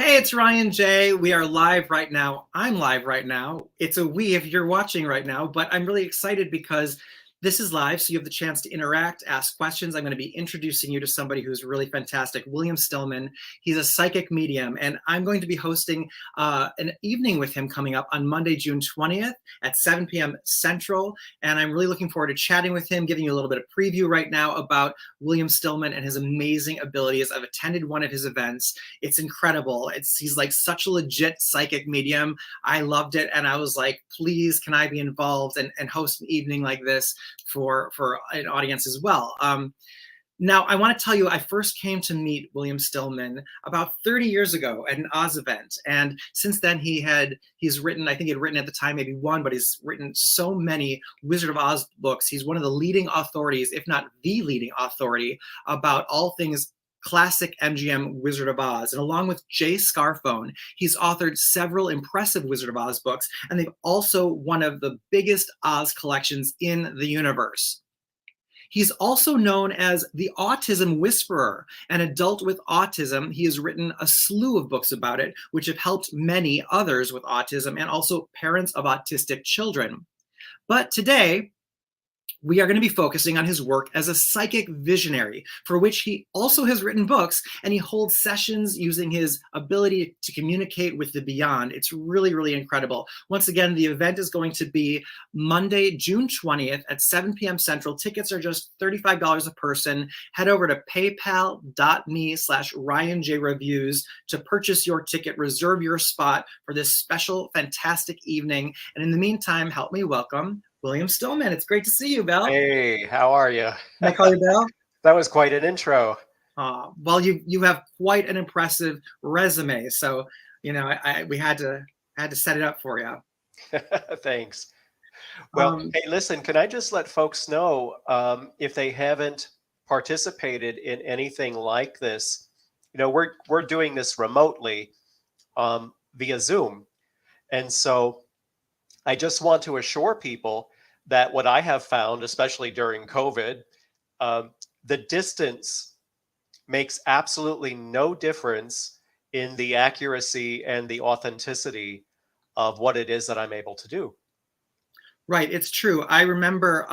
Hey, it's Ryan J. We are live right now. I'm live right now. It's a we if you're watching right now, but I'm really excited because this is live, so you have the chance to interact, ask questions. I'm going to be introducing you to somebody who's really fantastic, William Stillman. He's a psychic medium, and I'm going to be hosting an evening with him coming up on Monday, June 20th at 7 p.m. Central. And I'm really looking forward to chatting with him, giving you a little bit of preview right now about William Stillman and his amazing abilities. I've attended one of his events. It's incredible. He's like such a legit psychic medium. I loved it, and I was like, please, can I be involved and host an evening like this for an audience as well. Now, I want to tell you, I first came to meet William Stillman about 30 years ago at an Oz event. And since then, he's written, I think he had written at the time maybe one, but he's written so many Wizard of Oz books. He's one of the leading authorities, if not the leading authority, about all things classic MGM Wizard of Oz. And along with Jay Scarfone, he's authored several impressive Wizard of Oz books, and they've also one of the biggest Oz collections in the universe. He's also known as the Autism Whisperer. An adult with autism, he has written a slew of books about it, which have helped many others with autism and also parents of autistic children. But today, we are going to be focusing on his work as a psychic visionary, for which he also has written books, and he holds sessions using his ability to communicate with the beyond. It's really, really incredible. Once again, the event is going to be Monday, June 20th at 7 p.m. Central. Tickets are just $35 a person. Head over to paypal.me/RyanJReviews to purchase your ticket, reserve your spot for this special, fantastic evening. And in the meantime, help me welcome William Stillman. It's great to see you, Bell. Hey, how are you? Can I call you Bell? That was quite an intro. Well, you have quite an impressive resume, so we had to set it up for you. Thanks. Well, Um, hey, listen, can I just let folks know if they haven't participated in anything like this? We're doing this remotely via Zoom, and so I just want to assure people that what I have found, especially during COVID, the distance makes absolutely no difference in the accuracy and the authenticity of what it is that I'm able to do. Right, it's true. I remember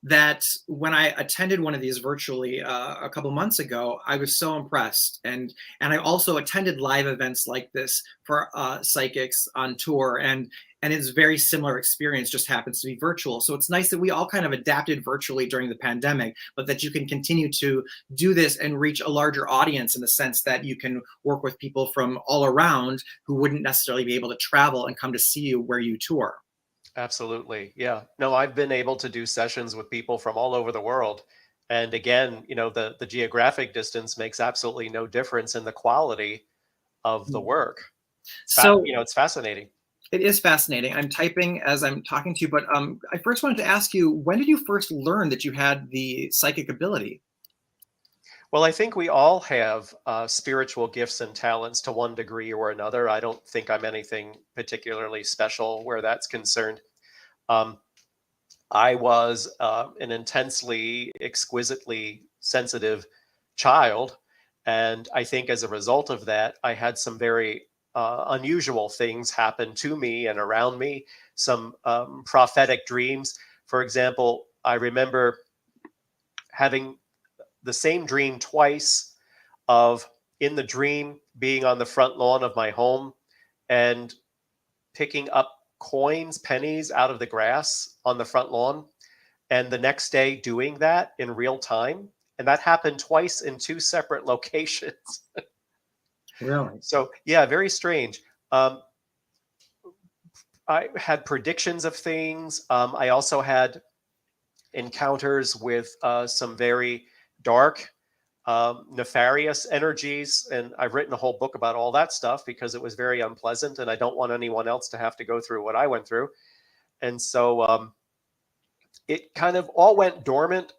that when I attended one of these virtually a couple months ago, I was so impressed, and I also attended live events like this for psychics on tour, and it's a very similar experience, just happens to be virtual. So it's nice that we all kind of adapted virtually during the pandemic, but that you can continue to do this and reach a larger audience in the sense that you can work with people from all around who wouldn't necessarily be able to travel and come to see you where you tour. Absolutely. Yeah. No, I've been able to do sessions with people from all over the world. And again, the geographic distance makes absolutely no difference in the quality of the work. So It's fascinating. it is fascinating. I'm typing as I'm talking to you, but I first wanted to ask you, when did you first learn that you had the psychic ability? Well, I think we all have spiritual gifts and talents to one degree or another. I don't think I'm anything particularly special where that's concerned. Um, I was an intensely, exquisitely sensitive child. And I think as a result of that, I had some very unusual things happen to me and around me, some prophetic dreams. For example, I remember having the same dream twice of in the dream being on the front lawn of my home and picking up coins, pennies out of the grass on the front lawn. And the next day doing that in real time. And that happened twice in two separate locations. Really? So, yeah, very strange. I had predictions of things. I also had encounters with some very dark, nefarious energies. And I've written a whole book about all that stuff because it was very unpleasant. And I don't want anyone else to have to go through what I went through. And so it kind of all went dormant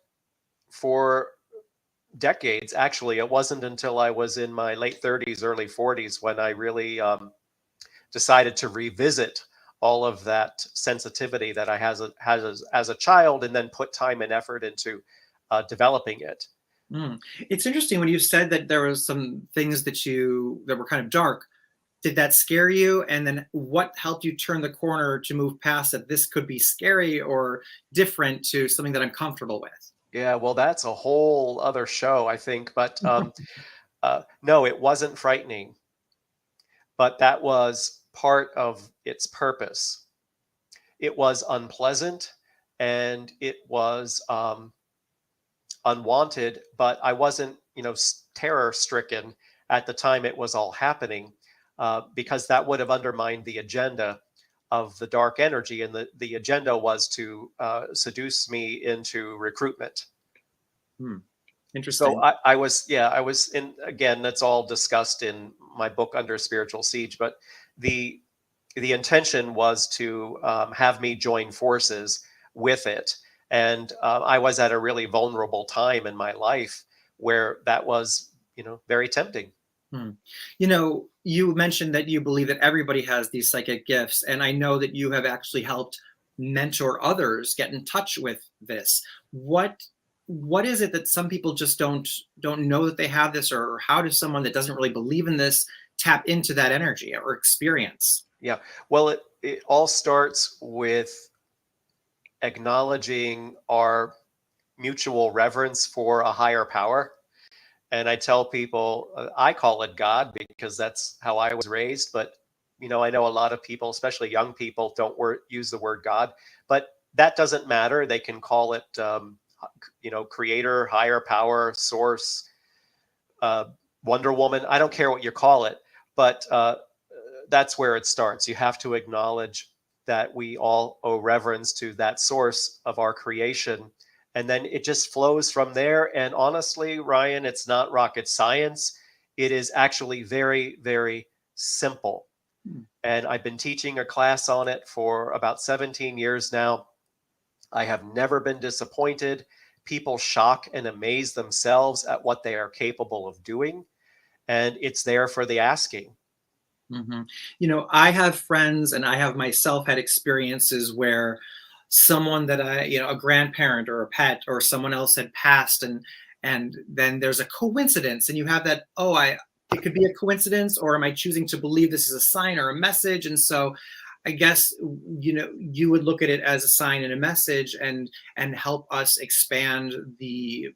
for decades. Actually, it wasn't until I was in my late 30s, early 40s when I really decided to revisit all of that sensitivity that I had as a child and then put time and effort into developing it. Mm. It's interesting when you said that there was some things that were kind of dark. Did that scare you? And then what helped you turn the corner to move past that this could be scary or different to something that I'm comfortable with? Yeah, well, that's a whole other show, I think. But no, it wasn't frightening, but that was part of its purpose. It was unpleasant and it was unwanted, but I wasn't, terror stricken at the time it was all happening, because that would have undermined the agenda of the dark energy. And the agenda was to seduce me into recruitment. Hmm. So Interesting. I was in, again, that's all discussed in my book Under Spiritual Siege, but the the intention was to have me join forces with it. And I was at a really vulnerable time in my life where that was, very tempting. Hmm. You mentioned that you believe that everybody has these psychic gifts, and I know that you have actually helped mentor others get in touch with this. What what is it that some people just don't know that they have this, or how does someone that doesn't really believe in this tap into that energy or experience? Yeah. Well, it all starts with acknowledging our mutual reverence for a higher power. And I tell people, I call it God because that's how I was raised. But, I know a lot of people, especially young people, don't use the word God, but that doesn't matter. They can call it, creator, higher power, source, uh, Wonder Woman. I don't care what you call it, but that's where it starts. You have to acknowledge that we all owe reverence to that source of our creation. And then it just flows from there. And honestly, Ryan, it's not rocket science. It is actually very, very simple. Hmm. And I've been teaching a class on it for about 17 years now. I have never been disappointed. People shock and amaze themselves at what they are capable of doing. And it's there for the asking. Mhm. I have friends and I have myself had experiences where someone that a grandparent or a pet or someone else had passed, and then there's a coincidence and you have that, oh, it could be a coincidence, or am I choosing to believe this is a sign or a message? And so I guess you would look at it as a sign and a message, and help us expand the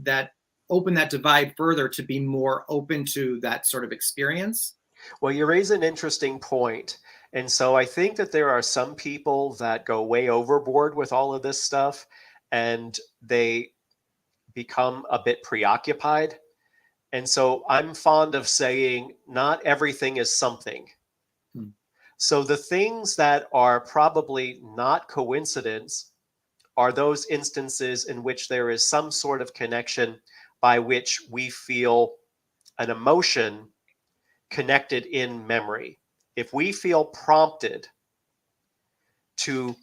that open that divide further to be more open to that sort of experience. Well, you raise an interesting point. And so I think that there are some people that go way overboard with all of this stuff and they become a bit preoccupied. And so I'm fond of saying not everything is something. Hmm. So the things that are probably not coincidence are those instances in which there is some sort of connection by which we feel an emotion connected in memory. If we feel prompted to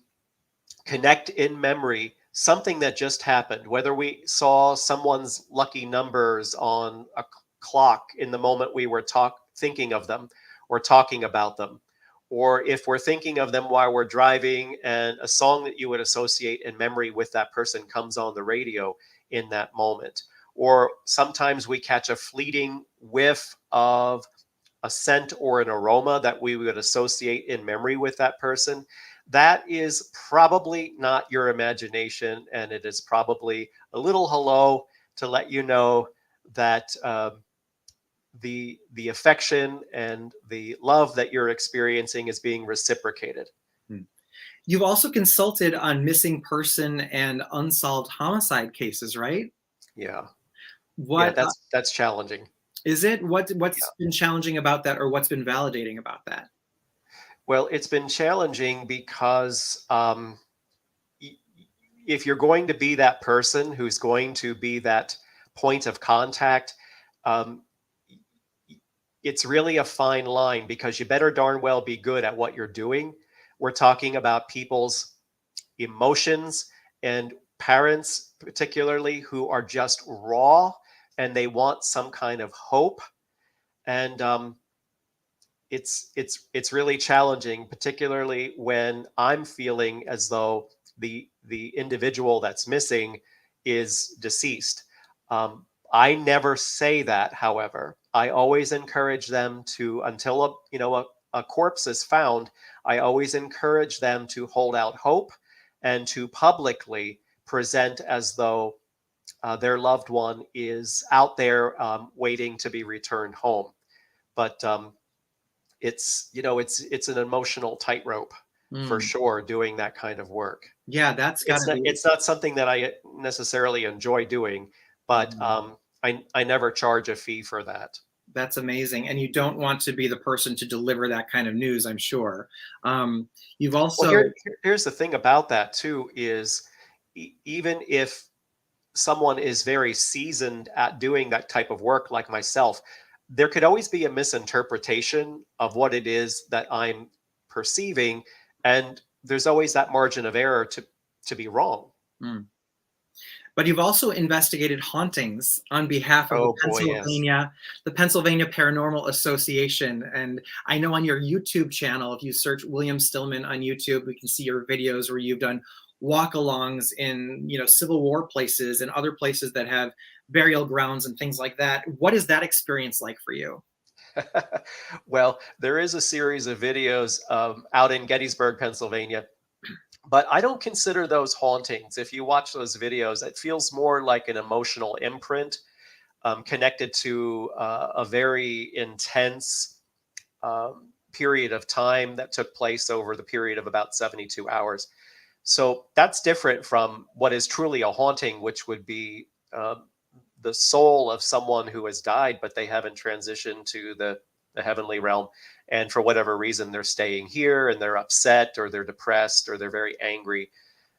connect in memory something that just happened, whether we saw someone's lucky numbers on a clock in the moment we were thinking of them or talking about them, or if we're thinking of them while we're driving and a song that you would associate in memory with that person comes on the radio in that moment, or sometimes we catch a fleeting whiff of a scent or an aroma that we would associate in memory with that person, that is probably not your imagination. And it is probably a little hello to let you know that the affection and the love that you're experiencing is being reciprocated. Hmm. You've also consulted on missing person and unsolved homicide cases, right? Yeah. Yeah, What that's challenging. is it? Yeah. What's been challenging about that, or what's been validating about that? Well, it's been challenging because if you're going to be that person who's going to be that point of contact, um, it's really a fine line because you better darn well be good at what you're doing. We're talking about people's emotions and parents, particularly, who are just raw and they want some kind of hope. And it's really challenging, particularly when I'm feeling as though the individual that's missing is deceased. I never say that, however. I always encourage them to, until a corpse is found, I always encourage them to hold out hope and to publicly present as though their loved one is out there waiting to be returned home. But it's an emotional tightrope for Mm. sure doing that kind of work. Yeah, that's got to be. It's not something that I necessarily enjoy doing, but Mhm. I never charge a fee for that. That's amazing. And you don't want to be the person to deliver that kind of news, I'm sure. Um, you've Well, also, here's the thing about that too is even if someone is very seasoned at doing that type of work like myself, there could always be a misinterpretation of what it is that I'm perceiving, and there's always that margin of error to be wrong. mm. But you've also investigated hauntings on behalf of Oh boy, yes. The Pennsylvania Paranormal Association. And I know on your YouTube channel, if you search William Stillman on YouTube, we can see your videos where you've done walk-alongs in, Civil War places and other places that have burial grounds and things like that. What is that experience like for you? Well, there is a series of videos out in Gettysburg, Pennsylvania, but I don't consider those hauntings. If you watch those videos, it feels more like an emotional imprint connected to a very intense period of time that took place over the period of about 72 hours. So that's different from what is truly a haunting, which would be the soul of someone who has died, but they haven't transitioned to the heavenly realm. And for whatever reason, they're staying here and they're upset or they're depressed or they're very angry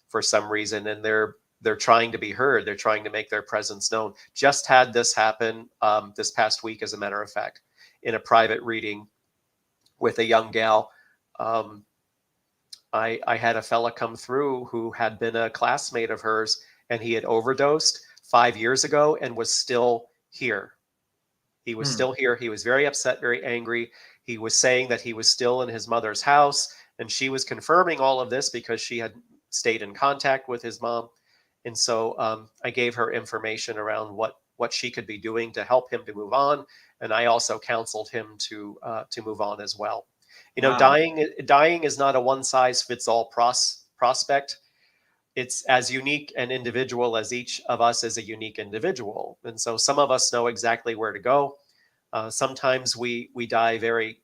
for some reason. And they're trying to be heard. They're trying to make their presence known. Just had this happen this past week, as a matter of fact, in a private reading with a young gal. Um, I had a fella come through who had been a classmate of hers, and he had overdosed 5 years ago and was still here. He was Hmm. still here. He was very upset, very angry. He was saying that he was still in his mother's house, and she was confirming all of this because she had stayed in contact with his mom. And so I gave her information around what she could be doing to help him to move on, and I also counseled him to move on as well. Wow. Dying is not a one size fits all prospect. It's as unique and individual as each of us is a unique individual, and so some of us know exactly where to go. Sometimes we die very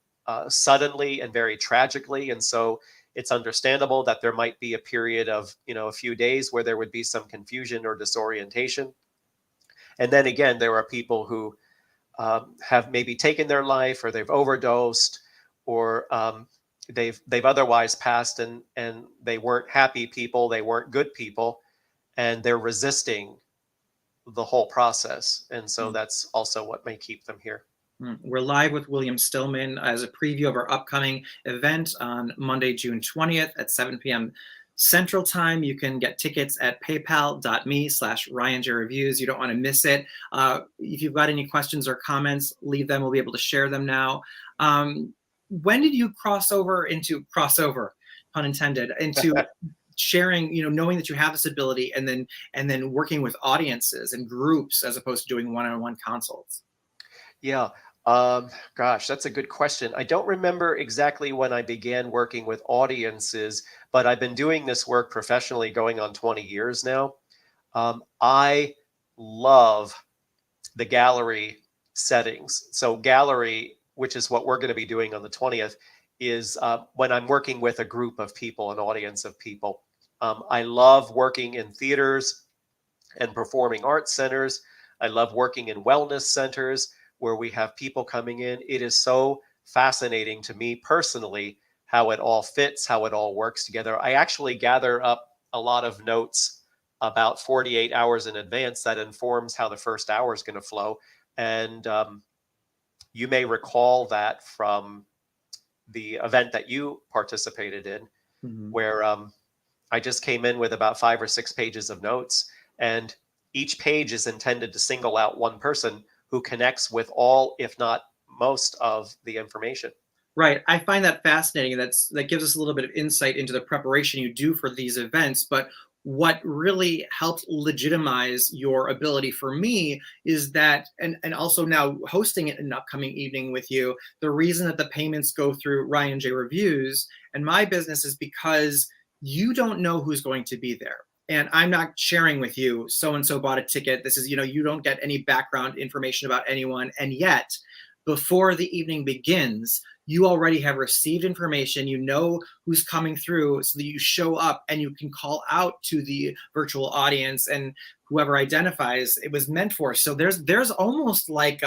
suddenly and very tragically, and so it's understandable that there might be a period of a few days where there would be some confusion or disorientation. And then again, there are people who have maybe taken their life, or they've overdosed, or they've otherwise passed, and they weren't happy people, they weren't good people, and they're resisting the whole process, and so Hmm. that's also what may keep them here. We're live with William Stillman as a preview of our upcoming event on Monday, June 20th at 7 p.m. Central Time. You can get tickets at paypal.me/RyanJReviews. You don't want to miss it. If you've got any questions or comments, leave them. We'll be able to share them now. When did you crossover, pun intended, into sharing, knowing that you have this ability and then working with audiences and groups as opposed to doing one-on-one consults? Yeah. Gosh, that's a good question. I don't remember exactly when I began working with audiences, but I've been doing this work professionally going on 20 years now. I love the gallery settings. So, gallery, which is what we're going to be doing on the 20th, is when I'm working with a group of people, an audience of people. I love working in theaters and performing arts centers. I love working in wellness centers where we have people coming in. It is so fascinating to me personally how it all fits, how it all works together. I actually gather up a lot of notes about 48 hours in advance that informs how the first hour is going to flow. And you may recall that from the event that you participated in, Mhm. where I just came in with about 5 or 6 pages of notes, and each page is intended to single out one person who connects with all, if not most, of the information. Right. I find that fascinating. That gives us a little bit of insight into the preparation you do for these events. But what really helped legitimize your ability for me is that, and also now hosting it an upcoming evening with you, the reason that the payments go through Ryan J Reviews and my business is because you don't know who's going to be there. And I'm not sharing with you, so and so bought a ticket. This is, you don't get any background information about anyone. And yet, before the evening begins, you already have received information, you know who's coming through, so that you show up and you can call out to the virtual audience and whoever identifies it was meant for. So there's almost like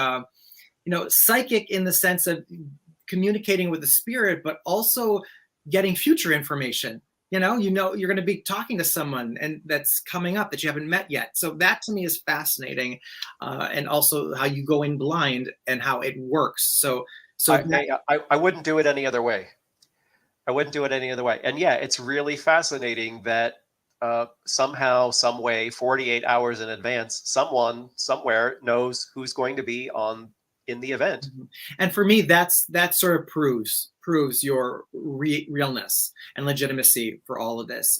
psychic in the sense of communicating with the spirit, but also getting future information. You're going to be talking to someone and that's coming up that you haven't met yet. So that to me is fascinating, and also how you go in blind and how it works. I wouldn't do it any other way. I wouldn't do it any other way. And yeah, it's really fascinating that somehow, some way, 48 hours in advance, someone somewhere knows who's going to be in the event. And for me, that sort of proves your realness and legitimacy for all of this.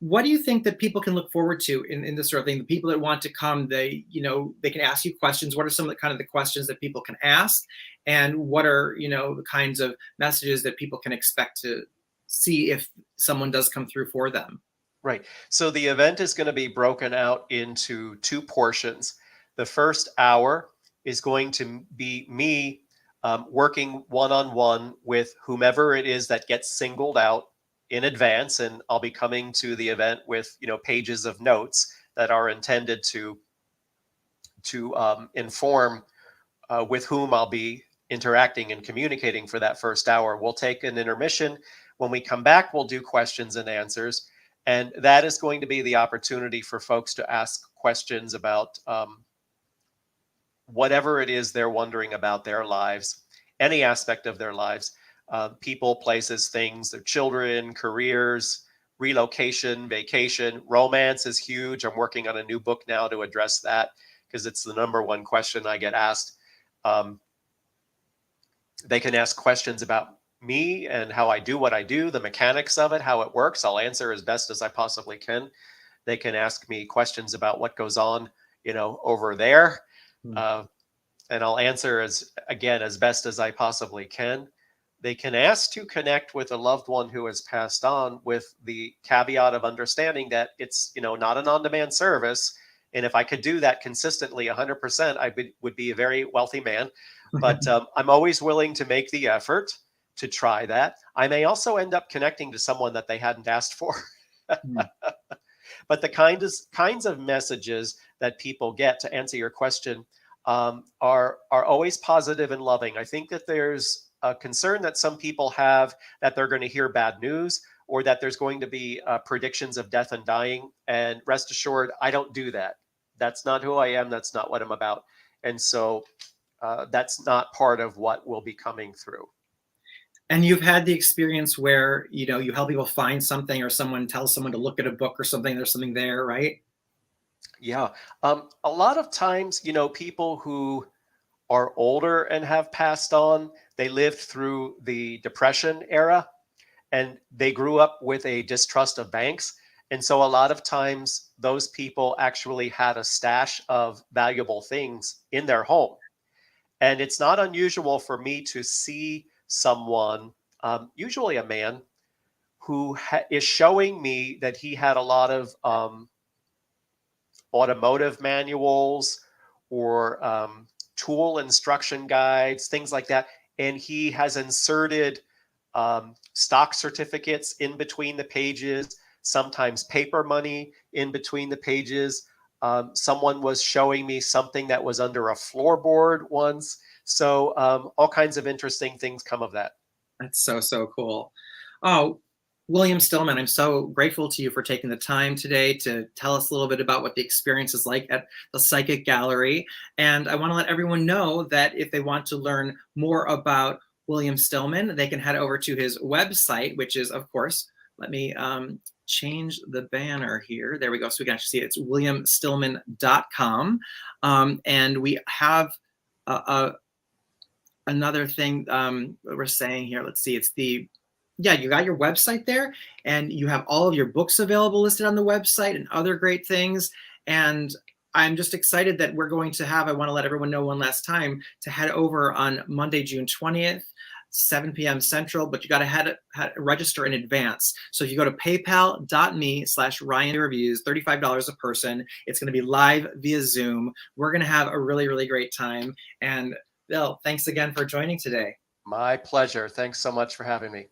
What do you think that people can look forward to in this sort of thing? The people that want to come, they can ask you questions. What are some of the questions that people can ask? And what are, the kinds of messages that people can expect to see if someone does come through for them? Right. So the event is going to be broken out into two portions. The first hour is going to be me working one-on-one with whomever it is that gets singled out in advance, and I'll be coming to the event with pages of notes that are intended to inform with whom I'll be interacting and communicating for that first hour. We'll take an intermission. When we come back, we'll do questions and answers, and that is going to be the opportunity for folks to ask questions about whatever it is they're wondering about their lives, any aspect of their lives. People, places, things, their children, careers, relocation, vacation, romance is huge. I'm working on a new book now to address that because it's the number one question I get asked. They can ask questions about me and how I do what I do, the mechanics of it, how it works. I'll answer as best as I possibly can. They can ask me questions about what goes on, over there. And I'll answer as best as I possibly can. They can ask to connect with a loved one who has passed on, with the caveat of understanding that it's, not an on-demand service. And if I could do that consistently 100%, I would be a very wealthy man. But I'm always willing to make the effort to try that. I may also end up connecting to someone that they hadn't asked for. But the kinds of messages that people get, to answer your question, are always positive and loving. I think that there's a concern that some people have that they're going to hear bad news, or that there's going to be predictions of death and dying. And rest assured, I don't do that. That's not who I am. That's not what I'm about. And so that's not part of what will be coming through. And you've had the experience where, you help people find something, or someone tells someone to look at a book or something, there's something there, right? Yeah. A lot of times, people who are older and have passed on, they lived through the Depression era, and they grew up with a distrust of banks. And so a lot of times those people actually had a stash of valuable things in their home. And it's not unusual for me to see someone, usually a man, who is showing me that he had a lot of automotive manuals or tool instruction guides, things like that. And he has inserted stock certificates in between the pages, sometimes paper money in between the pages. Someone was showing me something that was under a floorboard once. So all kinds of interesting things come of that. That's so cool. Oh, William Stillman, I'm so grateful to you for taking the time today to tell us a little bit about what the experience is like at the Psychic Gallery. And I want to let everyone know that if they want to learn more about William Stillman, they can head over to his website, which is, of course, let me change the banner here. There we go. So we can actually see it. It's williamstillman.com. And we have another thing we're saying here. Let's see. It's the yeah, you got your website there, and you have all of your books available listed on the website and other great things. And I'm just excited that we're going to have, I want to let everyone know one last time to head over on Monday, June 20th, 7 p.m. Central, but you got to register in advance. So if you go to paypal.me/Ryan Reviews, $35 a person, it's going to be live via Zoom. We're going to have a really, really great time. And Bill, thanks again for joining today. My pleasure. Thanks so much for having me.